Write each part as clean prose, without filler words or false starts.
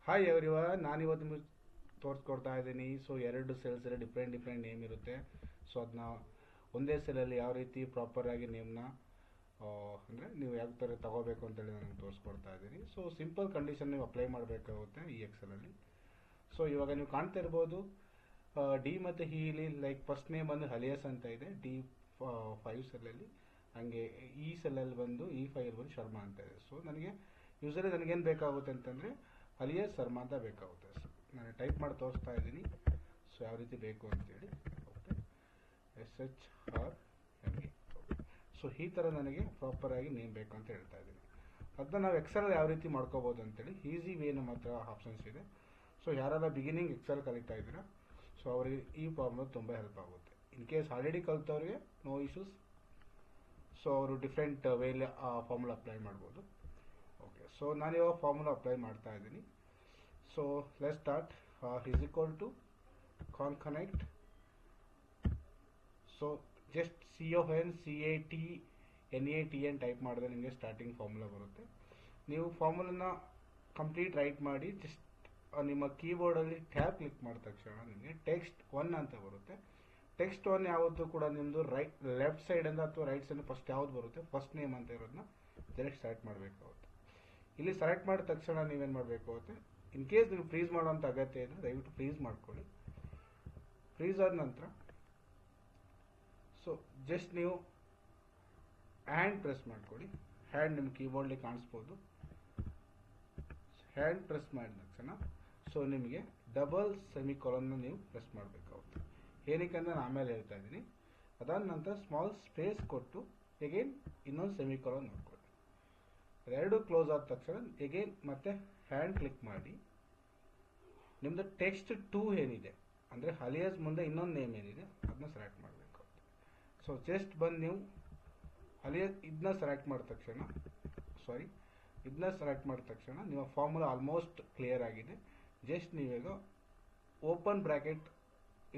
Hi everyone, ನಾನಿವತ್ತು ನಿಮಗೆ ತೋರಿಸ್ಕೊಡ್ತಾ ಇದ್ದೀನಿ. ಸೊ ಎರಡು ಸೆಲ್ಸಲ್ಲಿ ಡಿಫ್ರೆಂಟ್ ನೇಮ್ ಇರುತ್ತೆ. ಸೊ ಅದನ್ನ ಒಂದೇ ಸೆಲ್ಲಲ್ಲಿ ಯಾವ ರೀತಿ ಪ್ರಾಪರಾಗಿ ನೇಮ್ನ ಅಂದರೆ ನೀವು ಯಾವ ಥರ ತಗೋಬೇಕು ಅಂತೇಳಿ ನಾನು ತೋರಿಸ್ಕೊಡ್ತಾ ಇದ್ದೀನಿ. ಸೊ ಸಿಂಪಲ್ ಕಂಡೀಷನ್ ನೀವು ಅಪ್ಲೈ ಮಾಡಬೇಕಾಗುತ್ತೆ ಈ ಎಕ್ಸೆಲಲ್ಲಿ. ಸೊ ಇವಾಗ ನೀವು ಕಾಣ್ತಾ ಇರ್ಬೋದು ಡಿ ಮತ್ತು ಇಲ್ಲಿ ಲೈಕ್ ಫಸ್ಟ್ ನೇಮ್ ಬಂದು ಅಲಿಯಾಸ್ ಅಂತ ಇದೆ D5 ಸೆಲ್ಲಲ್ಲಿ. ಹಾಗೆ ಈ ಸೆಲ್ಲಲ್ಲಿ ಬಂದು E5 ಬಂದು ಶರ್ಮಾ ಅಂತ ಇದೆ. ಸೊ ಯೂಸಲಿ ನನಗೇನು ಬೇಕಾಗುತ್ತೆ ಅಂತಂದರೆ ಅಲಿಯಾಸ್ ಶರ್ಮಾ ಅಂತ ಬೇಕಾಗುತ್ತೆ. ಸೊ ನಾನು ಟೈಪ್ ಮಾಡಿ ತೋರಿಸ್ತಾ ಇದ್ದೀನಿ. ಸೊ ಯಾವ ರೀತಿ ಬೇಕು ಅಂತೇಳಿ ಓಕೆ, SHRMA. ಸೊ ಈ ಥರ ನನಗೆ ಪ್ರಾಪರಾಗಿ ನೇಮ್ ಬೇಕು ಅಂತ ಹೇಳ್ತಾ ಇದ್ದೀನಿ. ಅದನ್ನ ನಾವು ಎಕ್ಸೆಲಲ್ಲಿ ಯಾವ ರೀತಿ ಮಾಡ್ಕೋಬೋದು ಅಂತೇಳಿ ಈಸಿ ವೇ ನಮ್ಮ ಹತ್ರ ಆಪ್ಷನ್ಸ್ ಇದೆ. ಸೊ ಯಾರೆಲ್ಲ ಬಿಗಿನಿಂಗ್ ಎಕ್ಸೆಲ್ ಕಲಿತಾ ಇದ್ದೀರಾ, ಸೊ ಅವರಿಗೆ ಈ ಫಾರ್ಮುಲಾ ತುಂಬ ಹೆಲ್ಪ್ ಆಗುತ್ತೆ. ಇನ್ ಕೇಸ್ ಆಲ್ರೆಡಿ ಕಲಿತವ್ರಿಗೆ ನೋ ಇಶ್ಯೂಸ್. ಸೊ ಅವರು ಡಿಫ್ರೆಂಟ್ ವೇಲಿ ಆ ಫಾರ್ಮುಲಾ ಅಪ್ಲೈ ಮಾಡ್ಬೋದು. ಓಕೆ, ಸೊ ನಾನಿವಾಗ ಫಾರ್ಮುಲಾ ಅಪ್ಲೈ ಮಾಡ್ತಾ ಇದ್ದೀನಿ. So let's start. Is equal to concatenate. So just CONCATNATN type ಮಾಡಿದ್ರೆ ನಿಮಗೆ ಸ್ಟಾರ್ಟಿಂಗ್ ಫಾರ್ಮುಲಾ ಬರುತ್ತೆ. ನೀವು ಫಾರ್ಮುಲಾನ ಕಂಪ್ಲೀಟ್ ರೈಟ್ ಮಾಡಿ ಜಸ್ಟ್ ನಿಮ್ಮ ಕೀಬೋರ್ಡಲ್ಲಿ ಟ್ಯಾಬ್ ಕ್ಲಿಕ್ ಮಾಡಿದ ತಕ್ಷಣ ನಿಮಗೆ ಟೆಕ್ಸ್ಟ್ 1 ಅಂತ ಬರುತ್ತೆ. ಟೆಕ್ಸ್ಟ್ 1 ಯಾವತ್ತೂ ಕೂಡ ನಿಮ್ಮದು ಲೆಫ್ಟ್ ಸೈಡಿಂದ ಅಥವಾ ರೈಟ್ ಸೈಡ್ ಫಸ್ಟ್ ಯಾವ್ದು ಬರುತ್ತೆ ಫಸ್ಟ್ ನೇಮ್ ಅಂತ ಇರೋದನ್ನ ಡೈರೆಕ್ಟ್ ಸೆಲೆಕ್ಟ್ ಮಾಡಬೇಕಾಗುತ್ತೆ. ಇಲ್ಲಿ ಸೆಲೆಕ್ಟ್ ಮಾಡಿದ ತಕ್ಷಣ ನೀವೇನು ಮಾಡಬೇಕು ಆಗುತ್ತೆ, ಇನ್ ಕೇಸ್ ನೀವು ಫ್ರೀಸ್ ಮಾಡೋಂಥ ಅಗತ್ಯ ಇದೆ ದಯವಿಟ್ಟು ಫ್ರೀಸ್ ಮಾಡ್ಕೊಳ್ಳಿ. ಫ್ರೀಸ್ ಆದ ನಂತರ ಸೊ ಜಸ್ಟ್ ನೀವು ಹ್ಯಾಂಡ್ ಪ್ರೆಸ್ ಮಾಡ್ಕೊಳ್ಳಿ. ಹ್ಯಾಂಡ್ ನಿಮ್ಮ ಕೀಬೋರ್ಡ್ಲಿ ಕಾಣಿಸ್ಬೋದು. ಹ್ಯಾಂಡ್ ಪ್ರೆಸ್ ಮಾಡಿದ ತಕ್ಷಣ ಸೊ ನಿಮಗೆ ಡಬಲ್ ಸೆಮಿಕೊಲನ್ನ ನೀವು ಪ್ರೆಸ್ ಮಾಡಬೇಕಾಗುತ್ತೆ. ಏನಕ್ಕೆ ಅಂದರೆ ನಾನು ಆಮೇಲೆ ಹೇಳ್ತಾ ಇದ್ದೀನಿ. ಅದಾದ ನಂತರ ಸ್ಮಾಲ್ ಸ್ಪೇಸ್ ಕೊಟ್ಟು ಎಗೇನ್ ಇನ್ನೊಂದು ಸೆಮಿಕೊಲನ್ ನೋಡ್ಕೊಳ್ಳಿ. ಅದೆರಡು ಕ್ಲೋಸ್ ಆದ ತಕ್ಷಣ ಎಗೇನ್ ಮತ್ತೆ ಹ್ಯಾಂಡ್ ಕ್ಲಿಕ್ ಮಾಡಿ ನಿಮ್ಮದು ಟೆಕ್ಸ್ಟ್ 2 ಏನಿದೆ ಅಂದರೆ ಅಲಿಯಾಸ್ ಮುಂದೆ ಇನ್ನೊಂದು ನೇಮ್ ಏನಿದೆ ಅದನ್ನ ಸೆಲೆಕ್ಟ್ ಮಾಡಬೇಕಾಗುತ್ತೆ. ಸೊ ಜಸ್ಟ್ ಬಂದು ನೀವು ಅಲಿಯಾಸ್ ಇದನ್ನ ಸೆಲೆಕ್ಟ್ ಮಾಡಿದ ತಕ್ಷಣ ನಿಮ್ಮ ಫಾರ್ಮುಲಾ ಆಲ್ಮೋಸ್ಟ್ ಕ್ಲಿಯರ್ ಆಗಿದೆ. ಜಸ್ಟ್ ನೀವೀಗ ಓಪನ್ ಬ್ರ್ಯಾಕೆಟ್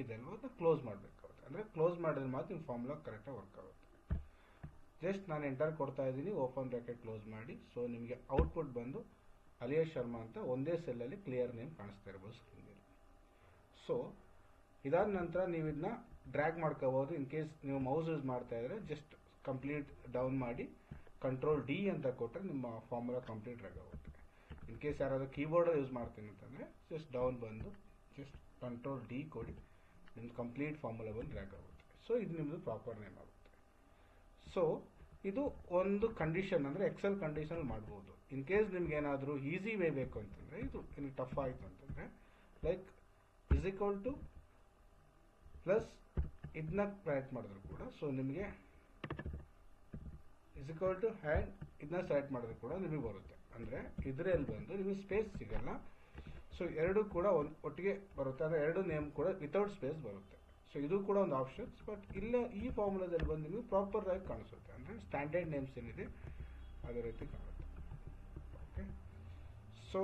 ಇದೆಲ್ವ ಅದನ್ನ ಕ್ಲೋಸ್ ಮಾಡಬೇಕಾಗುತ್ತೆ. ಅಂದರೆ ಕ್ಲೋಸ್ ಮಾಡಿದ್ರೆ ಮಾತ್ರ ನಿಮ್ಮ ಫಾರ್ಮುಲಾ ಕರೆಕ್ಟಾಗಿ ವರ್ಕ್ ಆಗುತ್ತೆ. ಜಸ್ಟ್ ನಾನು ಎಂಟರ್ ಕೊಡ್ತಾ ಇದ್ದೀನಿ, ಓಪನ್ ಬ್ರ್ಯಾಕೆಟ್ ಕ್ಲೋಸ್ ಮಾಡಿ. ಸೊ ನಿಮಗೆ ಔಟ್ಪುಟ್ ಬಂದು ಅಲಿಯಾಸ್ ಶರ್ಮಾ ಅಂತ ಒಂದೇ ಸೆಲ್ಲಲ್ಲಿ ಕ್ಲಿಯರ್ ನೇಮ್ ಕಾಣಿಸ್ತಾ ಇರ್ಬೋದು ಸ್ಕ್ರೀನಲ್ಲಿ. ಸೊ ಇದಾದ ನಂತರ ನೀವು ಇದನ್ನ ಡ್ರ್ಯಾಗ್ ಮಾಡ್ಕೋಬೋದು. ಇನ್ ಕೇಸ್ ನೀವು ಮೌಸ್ ಯೂಸ್ ಮಾಡ್ತಾ ಇದ್ರೆ ಜಸ್ಟ್ ಕಂಪ್ಲೀಟ್ ಡೌನ್ ಮಾಡಿ Ctrl+D ಅಂತ ಕೊಟ್ಟರೆ ನಿಮ್ಮ ಫಾರ್ಮುಲಾ ಕಂಪ್ಲೀಟ್ ಡ್ರ್ಯಾಗ್ ಆಗುತ್ತೆ. ಇನ್ ಕೇಸ್ ಯಾರಾದರೂ ಕೀಬೋರ್ಡ್ ಯೂಸ್ ಮಾಡ್ತೀನಿ ಅಂತಂದರೆ ಜಸ್ಟ್ ಡೌನ್ ಬಂದು ಜಸ್ಟ್ Ctrl+D ಕೊಡಿ, ನಿಮ್ದು ಕಂಪ್ಲೀಟ್ ಫಾರ್ಮುಲಾ ಬಂದು ಡ್ರ್ಯಾಗ್ ಆಗುತ್ತೆ. ಸೊ ಇದು ನಿಮ್ಮದು ಪ್ರಾಪರ್ ನೇಮ್ ಆಗುತ್ತೆ. ಸೊ ಇದು ಒಂದು ಕಂಡೀಷನ್ ಅಂದರೆ ಎಕ್ಸೆಲ್ ಕಂಡೀಷನ್ ಮಾಡ್ಬೋದು. ಇನ್ ಕೇಸ್ ನಿಮ್ಗೆ ಏನಾದರೂ ಈಸಿ ವೇ ಬೇಕು ಅಂತಂದರೆ, ಇದು ನಿಮಗೆ ಟಫ್ ಆಯಿತು ಅಂತಂದರೆ like is equal to plus ಇದನ್ನ ಸೆಲೆಕ್ಟ್ ಮಾಡಿದ್ರು ಕೂಡ ಸೊ ನಿಮಗೆ ಇಸ್ ಈಕ್ವಲ್ ಟು ಹ್ಯಾಂಡ್ ಇದನ್ನ ಸೆಲೆಕ್ಟ್ ಮಾಡಿದ್ರು ಕೂಡ ನಿಮಗೆ ಬರುತ್ತೆ. ಅಂದರೆ ಇದರಲ್ಲಿ ಬಂದು ನಿಮಗೆ ಸ್ಪೇಸ್ ಸಿಗಲ್ಲ. ಸೊ ಎರಡು ಕೂಡ ಒಟ್ಟಿಗೆ ಬರುತ್ತೆ. ಅಂದರೆ ಎರಡು ನೇಮ್ ಕೂಡ ವಿತೌಟ್ ಸ್ಪೇಸ್ ಬರುತ್ತೆ. ಸೊ ಇದು ಕೂಡ ಒಂದು ಆಪ್ಷನ್ಸ್. ಬಟ್ ಇಲ್ಲ ಈ ಫಾರ್ಮುಲಾದಲ್ಲಿ ಬಂದು ನಿಮಗೆ ಪ್ರಾಪರ್ ಆಗಿ ಕಾಣಿಸುತ್ತೆ. ಅಂದರೆ ಸ್ಟ್ಯಾಂಡರ್ಡ್ ನೇಮ್ಸ್ ಏನಿದೆ ಅದೇ ರೀತಿ ಕಾಣುತ್ತೆ. ಓಕೆ, ಸೊ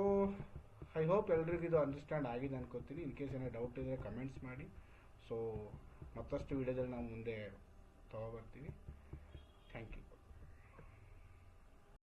ಐ ಹೋಪ್ ಎಲ್ರಿಗೂ ಇದು ಅಂಡರ್ಸ್ಟ್ಯಾಂಡ್ ಆಗಿದೆ ಅನ್ಕೋತೀನಿ. ಇನ್ ಕೇಸ್ ಏನೋ ಡೌಟ್ ಇದ್ದರೆ ಕಮೆಂಟ್ಸ್ ಮಾಡಿ. ಸೊ ಮತ್ತಷ್ಟು ವಿಡಿಯೋದಲ್ಲಿ ನಾವು ಮುಂದೆ ತಗೊಬರ್ತೀವಿ. Thank you.